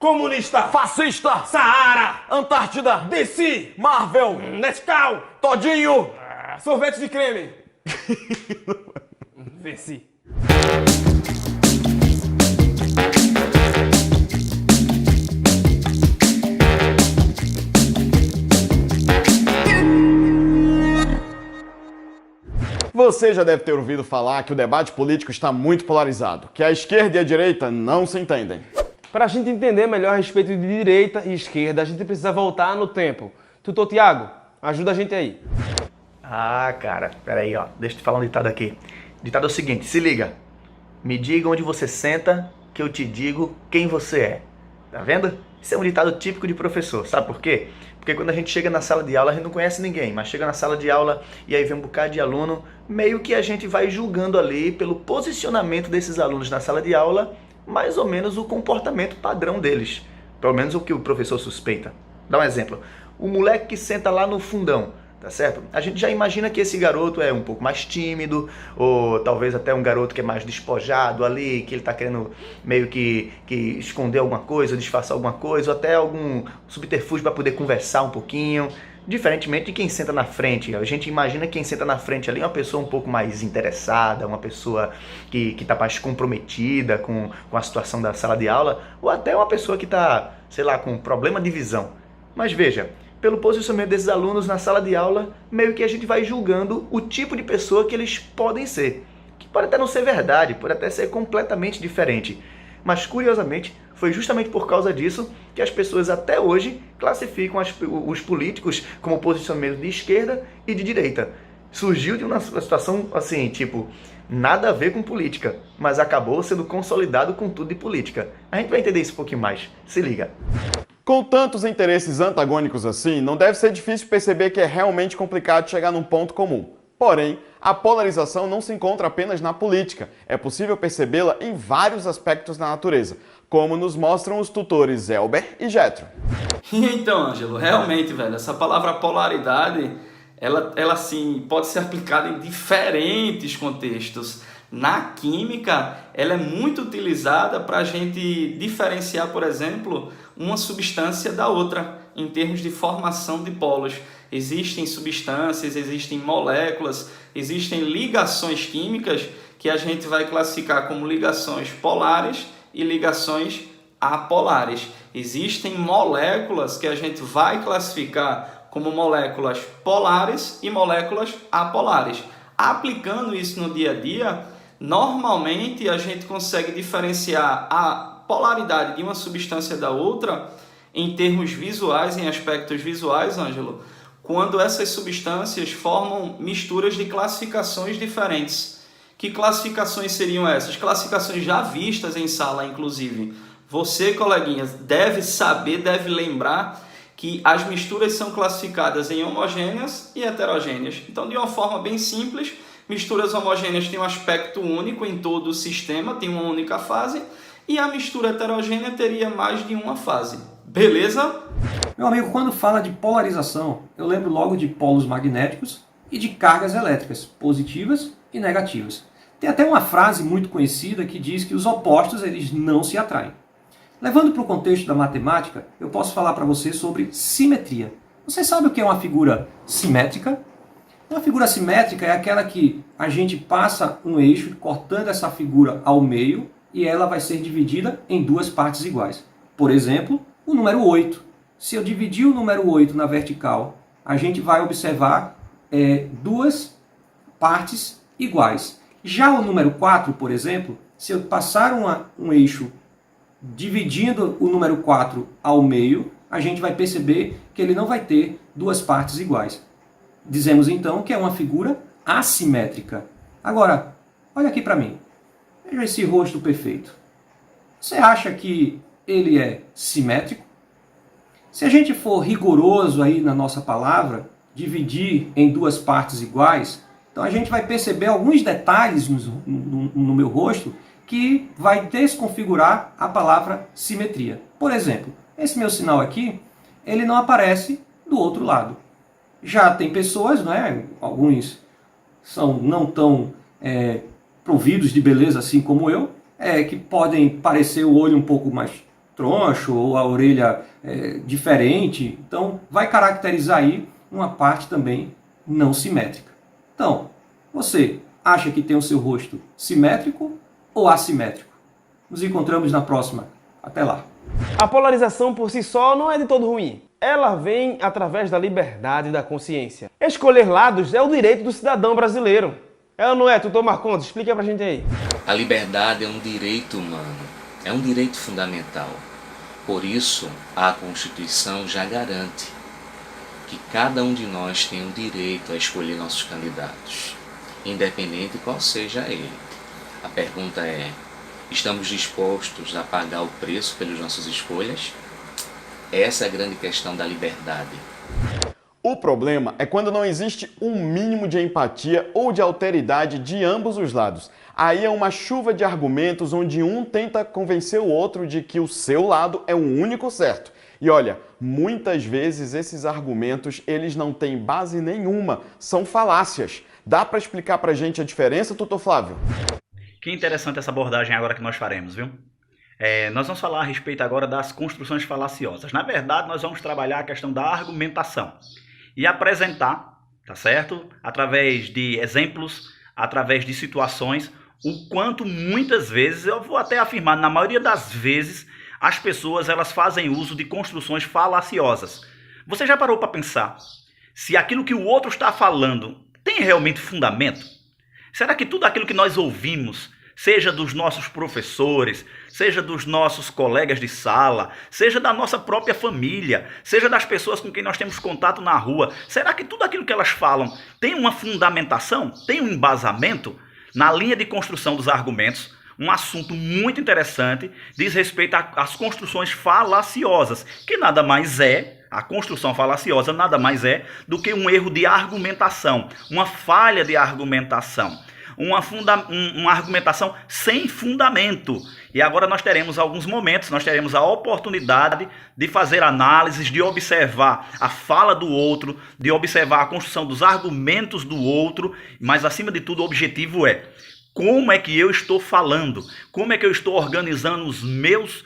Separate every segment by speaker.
Speaker 1: Comunista.
Speaker 2: Fascista.
Speaker 1: Saara.
Speaker 2: Antártida.
Speaker 1: DC.
Speaker 2: Marvel.
Speaker 1: Nescau.
Speaker 2: Todinho.
Speaker 1: Sorvete de creme. Vessi.
Speaker 2: Você já deve ter ouvido falar que o debate político está muito polarizado, que a esquerda e a direita não se entendem.
Speaker 1: Para a gente entender melhor a respeito de direita e esquerda, a gente precisa voltar no tempo. Tutor Tiago, ajuda a gente aí.
Speaker 3: Ah, cara, peraí, ó. Deixa eu te falar um ditado aqui. O ditado é o seguinte, se liga. Me diga onde você senta, que eu te digo quem você é. Tá vendo? Isso é um ditado típico de professor. Sabe por quê? Porque quando a gente chega na sala de aula, a gente não conhece ninguém, mas chega na sala de aula e aí vem um bocado de aluno, meio que a gente vai julgando ali pelo posicionamento desses alunos na sala de aula, mais ou menos o comportamento padrão deles. Pelo menos o que o professor suspeita. Dá um exemplo. O moleque que senta lá no fundão, tá certo? A gente já imagina que esse garoto é um pouco mais tímido, ou talvez até um garoto que é mais despojado ali, que ele tá querendo meio que esconder alguma coisa, disfarçar alguma coisa, ou até algum subterfúgio para poder conversar um pouquinho. Diferentemente de quem senta na frente. A gente imagina que quem senta na frente ali é uma pessoa um pouco mais interessada, uma pessoa que tá mais comprometida com a situação da sala de aula, ou até uma pessoa que tá, sei lá, com problema de visão. Mas veja, pelo posicionamento desses alunos na sala de aula, meio que a gente vai julgando o tipo de pessoa que eles podem ser. Que pode até não ser verdade, pode até ser completamente diferente. Mas, curiosamente, foi justamente por causa disso que as pessoas até hoje classificam os políticos como posicionamento de esquerda e de direita. Surgiu de uma situação assim, tipo, nada a ver com política, mas acabou sendo consolidado com tudo de política. A gente vai entender isso um pouquinho mais. Se liga.
Speaker 2: Com tantos interesses antagônicos assim, não deve ser difícil perceber que é realmente complicado chegar num ponto comum. Porém, a polarização não se encontra apenas na política, é possível percebê-la em vários aspectos da natureza, como nos mostram os tutores Elber e Jetro.
Speaker 4: Então, Ângelo, realmente, velho, essa palavra polaridade, ela sim, pode ser aplicada em diferentes contextos. Na química, ela é muito utilizada para a gente diferenciar, por exemplo, uma substância da outra, em termos de formação de polos. Existem substâncias, existem moléculas, existem ligações químicas que a gente vai classificar como ligações polares e ligações apolares. Existem moléculas que a gente vai classificar como moléculas polares e moléculas apolares. Aplicando isso no dia a dia, normalmente a gente consegue diferenciar a polaridade de uma substância da outra em termos visuais, em aspectos visuais, Ângelo, quando essas substâncias formam misturas de classificações diferentes. Que classificações seriam essas? Classificações já vistas em sala, inclusive. Você, coleguinhas, deve saber, deve lembrar que as misturas são classificadas em homogêneas e heterogêneas. Então, de uma forma bem simples, misturas homogêneas têm um aspecto único em todo o sistema, tem uma única fase, e a mistura heterogênea teria mais de uma fase. Beleza?
Speaker 5: Meu amigo, quando fala de polarização, eu lembro logo de polos magnéticos e de cargas elétricas, positivas e negativas. Tem até uma frase muito conhecida que diz que os opostos eles não se atraem. Levando para o contexto da matemática, eu posso falar para você sobre simetria. Você sabe o que é uma figura simétrica? Uma figura simétrica é aquela que a gente passa um eixo cortando essa figura ao meio e ela vai ser dividida em duas partes iguais. Por exemplo, o número 8. Se eu dividir o número 8 na vertical, a gente vai observar duas partes iguais. Já o número 4, por exemplo, se eu passar um eixo dividindo o número 4 ao meio, a gente vai perceber que ele não vai ter duas partes iguais. Dizemos então que é uma figura assimétrica. Agora, olha aqui para mim. Veja esse rosto perfeito. Você acha que ele é simétrico? Se a gente for rigoroso aí na nossa palavra, dividir em duas partes iguais, então a gente vai perceber alguns detalhes no meu rosto que vai desconfigurar a palavra simetria. Por exemplo, esse meu sinal aqui, ele não aparece do outro lado. Já tem pessoas, né, alguns são não tão providos de beleza assim como eu, que podem parecer o olho um pouco mais troncho ou a orelha diferente. Então, vai caracterizar aí uma parte também não simétrica. Então, você acha que tem o seu rosto simétrico ou assimétrico? Nos encontramos na próxima. Até lá.
Speaker 1: A polarização por si só não é de todo ruim. Ela vem através da liberdade da consciência. Escolher lados é o direito do cidadão brasileiro. É ou não é, tutor Marcondes? Explica pra gente aí.
Speaker 6: A liberdade é um direito humano, é um direito fundamental. Por isso, a Constituição já garante que cada um de nós tem o direito a escolher nossos candidatos, independente qual seja ele. A pergunta é: estamos dispostos a pagar o preço pelas nossas escolhas? Essa é a grande questão da liberdade.
Speaker 2: O problema é quando não existe um mínimo de empatia ou de alteridade de ambos os lados. Aí é uma chuva de argumentos onde um tenta convencer o outro de que o seu lado é o único certo. E olha, muitas vezes esses argumentos eles não têm base nenhuma, são falácias. Dá para explicar pra gente a diferença, tutor Flávio?
Speaker 7: Que interessante essa abordagem agora que nós faremos, viu? Nós vamos falar a respeito agora das construções falaciosas. Na verdade, nós vamos trabalhar a questão da argumentação e apresentar, tá certo? Através de exemplos, através de situações, o quanto muitas vezes, eu vou até afirmar, na maioria das vezes, as pessoas elas fazem uso de construções falaciosas. Você já parou para pensar se aquilo que o outro está falando tem realmente fundamento? Será que tudo aquilo que nós ouvimos, seja dos nossos professores, seja dos nossos colegas de sala, seja da nossa própria família, seja das pessoas com quem nós temos contato na rua, será que tudo aquilo que elas falam tem uma fundamentação, tem um embasamento? Na linha de construção dos argumentos, um assunto muito interessante diz respeito às construções falaciosas, que nada mais é, a construção falaciosa nada mais é do que um erro de argumentação, uma falha de argumentação. Uma argumentação sem fundamento. E agora nós teremos alguns momentos, nós teremos a oportunidade de fazer análises, de observar a fala do outro, de observar a construção dos argumentos do outro, mas acima de tudo o objetivo é: como é que eu estou falando? Como é que eu estou organizando os meus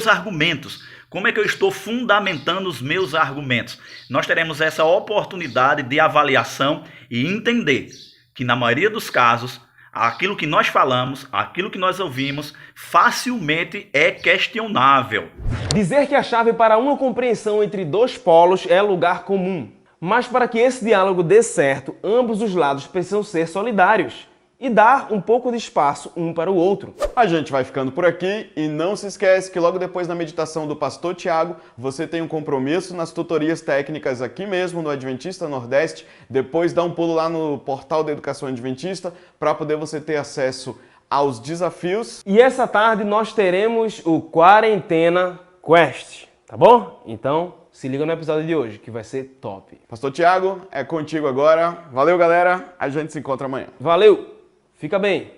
Speaker 7: argumentos? Como é que eu estou fundamentando os meus argumentos? Nós teremos essa oportunidade de avaliação e entender que na maioria dos casos, aquilo que nós falamos, aquilo que nós ouvimos, facilmente é questionável.
Speaker 1: Dizer que a chave para uma compreensão entre dois polos é lugar comum. Mas para que esse diálogo dê certo, ambos os lados precisam ser solidários e dar um pouco de espaço um para o outro.
Speaker 2: A gente vai ficando por aqui e não se esquece que logo depois da meditação do pastor Tiago, você tem um compromisso nas tutorias técnicas aqui mesmo no Adventista Nordeste. Depois dá um pulo lá no portal da Educação Adventista para poder você ter acesso aos desafios.
Speaker 1: E essa tarde nós teremos o Quarentena Quest, tá bom? Então se liga no episódio de hoje que vai ser top.
Speaker 2: Pastor Tiago, é contigo agora. Valeu, galera. A gente se encontra amanhã.
Speaker 1: Valeu! Fica bem.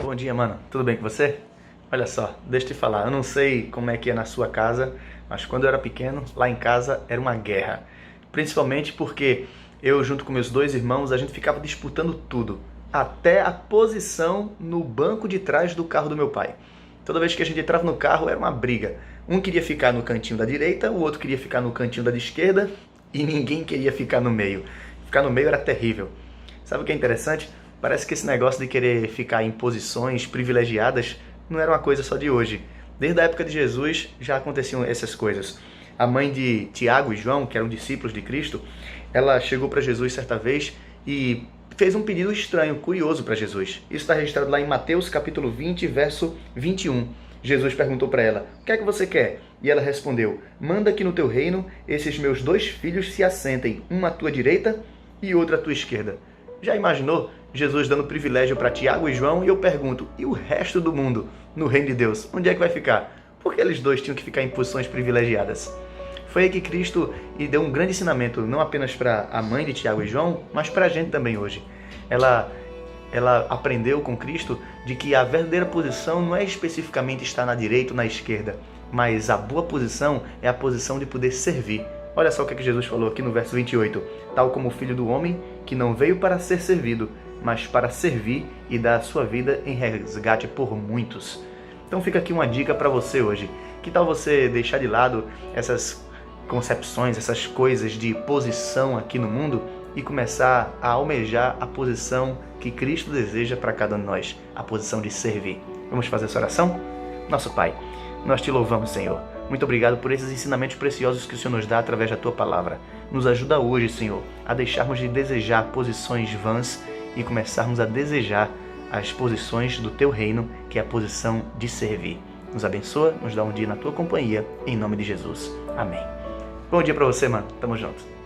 Speaker 3: Bom dia, mano. Tudo bem com você? Olha só, deixa eu te falar. Eu não sei como é que é na sua casa, mas quando eu era pequeno, lá em casa era uma guerra. Principalmente porque eu, junto com meus dois irmãos, a gente ficava disputando tudo. Até a posição no banco de trás do carro do meu pai. Toda vez que a gente entrava no carro, era uma briga. Um queria ficar no cantinho da direita, o outro queria ficar no cantinho da esquerda e ninguém queria ficar no meio. Ficar no meio era terrível. Sabe o que é interessante? Parece que esse negócio de querer ficar em posições privilegiadas não era uma coisa só de hoje. Desde a época de Jesus já aconteciam essas coisas. A mãe de Tiago e João, que eram discípulos de Cristo, ela chegou para Jesus certa vez e fez um pedido estranho, curioso para Jesus. Isso está registrado lá em Mateus capítulo 20, verso 21. Jesus perguntou para ela: o que é que você quer? E ela respondeu: manda que no teu reino esses meus dois filhos se assentem, um à tua direita e outro à tua esquerda. Já imaginou Jesus dando privilégio para Tiago e João? E eu pergunto, e o resto do mundo no reino de Deus? Onde é que vai ficar? Por que eles dois tinham que ficar em posições privilegiadas? Foi aí que Cristo deu um grande ensinamento, não apenas para a mãe de Tiago e João, mas para a gente também hoje. Ela aprendeu com Cristo de que a verdadeira posição não é especificamente estar na direita ou na esquerda, mas a boa posição é a posição de poder servir. Olha só o que Jesus falou aqui no verso 28. Tal como o Filho do Homem, que não veio para ser servido, mas para servir e dar a sua vida em resgate por muitos. Então fica aqui uma dica para você hoje. Que tal você deixar de lado essas concepções, essas coisas de posição aqui no mundo e começar a almejar a posição que Cristo deseja para cada um de nós, a posição de servir. Vamos fazer essa oração? Nosso Pai, nós te louvamos, Senhor. Muito obrigado por esses ensinamentos preciosos que o Senhor nos dá através da Tua Palavra. Nos ajuda hoje, Senhor, a deixarmos de desejar posições vãs e começarmos a desejar as posições do Teu reino, que é a posição de servir. Nos abençoa, nos dá um dia na Tua companhia, em nome de Jesus. Amém. Bom dia para você, mano. Tamo junto.